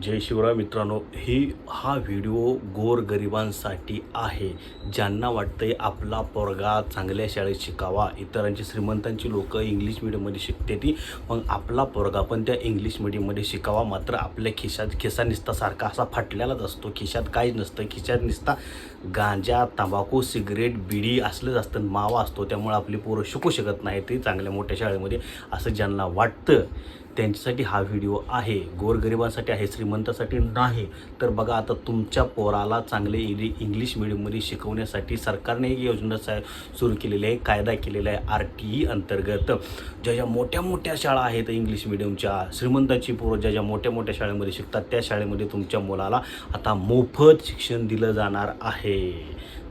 जय शिवराय मित्रांनो, हा व्हिडिओ गोरगरिबांसाठी आहे. ज्यांना वाटतंय आपला पोरगा चांगल्या शाळेत शिकावा, इतरांची श्रीमंतांची लोकं इंग्लिश मीडियममध्ये शिकते ती, मग आपला पोरगा पण त्या इंग्लिश मीडियममध्ये शिकावा. मात्र आपल्या खिसा निसता सारखा असा फाटलेलाच असतो, खिशात काहीच नसतं, खिशात निसता गांजा, तंबाखू, सिगरेट, बिडी असलंच असतं, मावा असतो. त्यामुळे आपली पोरं शिकू शकत नाही ती चांगल्या मोठ्या शाळेमध्ये, असं ज्यांना वाटतं त्यांच्यासाठी हा व्हिडिओ आहे. गोरगरिबांसाठी आहे, श्रीमंतासाठी नाही. तर बघा, आता तुमच्या पोराला चांगले इंग्लिश मीडियममध्ये शिकवण्यासाठी सरकारने एक योजना सुरू केलेली आहे, कायदा केलेला आहे RTE अंतर्गत. ज्या मोठ्या मोठ्या शाळा आहेत इंग्लिश मीडियमच्या, श्रीमंतांची पोरं ज्या मोठ्या मोठ्या शाळेमध्ये शिकतात, त्या शाळेमध्ये तुमच्या मुलाला आता मोफत शिक्षण दिलं जाणार आहे.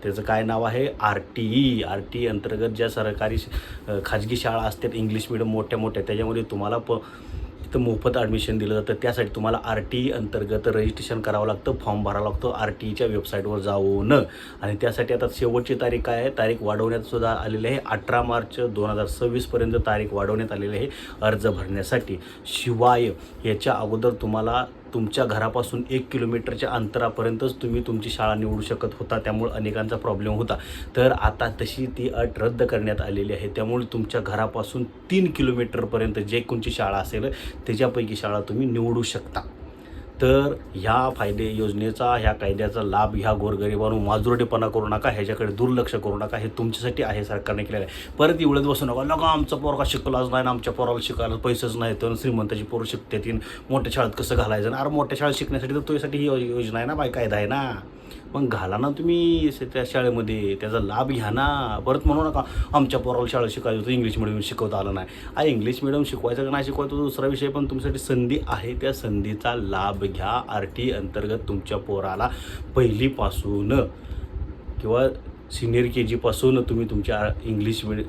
त्याचं काय नाव आहे? RTE अंतर्गत ज्या सरकारी खाजगी शाळा असतात इंग्लिश मिडियम मोठ्या मोठ्या, त्याच्यामध्ये तुम्हाला तिथं मोफत ॲडमिशन दिलं जातं. त्यासाठी तुम्हाला RTE अंतर्गत रजिस्ट्रेशन करावं लागतं, फॉर्म भरावा लागतो RTEच्या वेबसाईटवर जाऊन. आणि त्यासाठी आता शेवटची तारीख काय आहे? तारीख वाढवण्यात सुद्धा आलेली आहे. 18 मार्च 2026 तारीख वाढवण्यात आलेली आहे अर्ज भरण्यासाठी. शिवाय याच्या अगोदर तुम्हाला तुमच्या घरापासून 1 किलोमीटरच्या अंतरापर्यंतच तुम्ही तुमची शाळा निवडू शकत होता, त्यामुळे अनेकांचा प्रॉब्लेम होता. तर आता तशी ती अट रद्द करण्यात आलेली आहे. त्यामुळे तुमच्या घरापासून 3 किलोमीटरपर्यंत जे कोणची शाळा असेल त्याच्यापैकी शाळा तुम्ही निवडू शकता. तर ह्या कायद्याचा लाभ ह्या गोरगरिबांनो, माजुरडेपणा करू नका, ह्याच्याकडे दुर्लक्ष करू नका. हे तुमच्यासाठी आहे, सरकारने केलेलं आहे. परत एवढंच बसू नका, लगा आमचा पोरगा शिकलाच नाही ना, आमच्या पोराला शिकायला पैसेच नाही, तर श्रीमंताची पोरं शिकतात, मोठ्या शाळेत कसं घालायचं ना? अरे मोठ्या शाळेत शिकण्यासाठी तर तुझ्यासाठी ही योजना आहे ना बाय, कायदा आहे ना. मग घाला ना तुम्ही त्या शाळेमध्ये, त्याचा लाभ घ्या ना. परत म्हणू नका आमच्या पोराला शाळेत शिकायचं होतं, इंग्लिश मिडियम शिकवता आलं नाही. इंग्लिश मिडियम शिकवायचं का नाही शिकवायचं दुसरा विषय, पण तुमच्यासाठी संधी आहे, त्या संधीचा लाभ घ्या. RTE अंतर्गत तुमच्या पोराला पहिलीपासून किंवा सिनियर KG पासून तुम्ही तुमच्या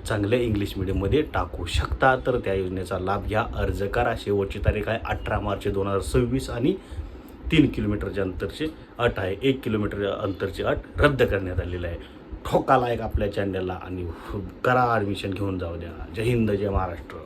चांगल्या इंग्लिश मिडियममध्ये टाकू शकता. तर त्या योजनेचा लाभ घ्या, अर्ज करा. शेवटची तारीख आहे 18 मार्च 2026 आणि 3 किलोमीटरच्या अंतरची अट आहे. 1 किलोमीटर अंतरची अट रद्द करण्यात आलेली आहे. ठोका लायक आपल्या चॅनलला आणि करा ॲडमिशन, घेऊन जाऊ द्या. जय हिंद, जय महाराष्ट्र.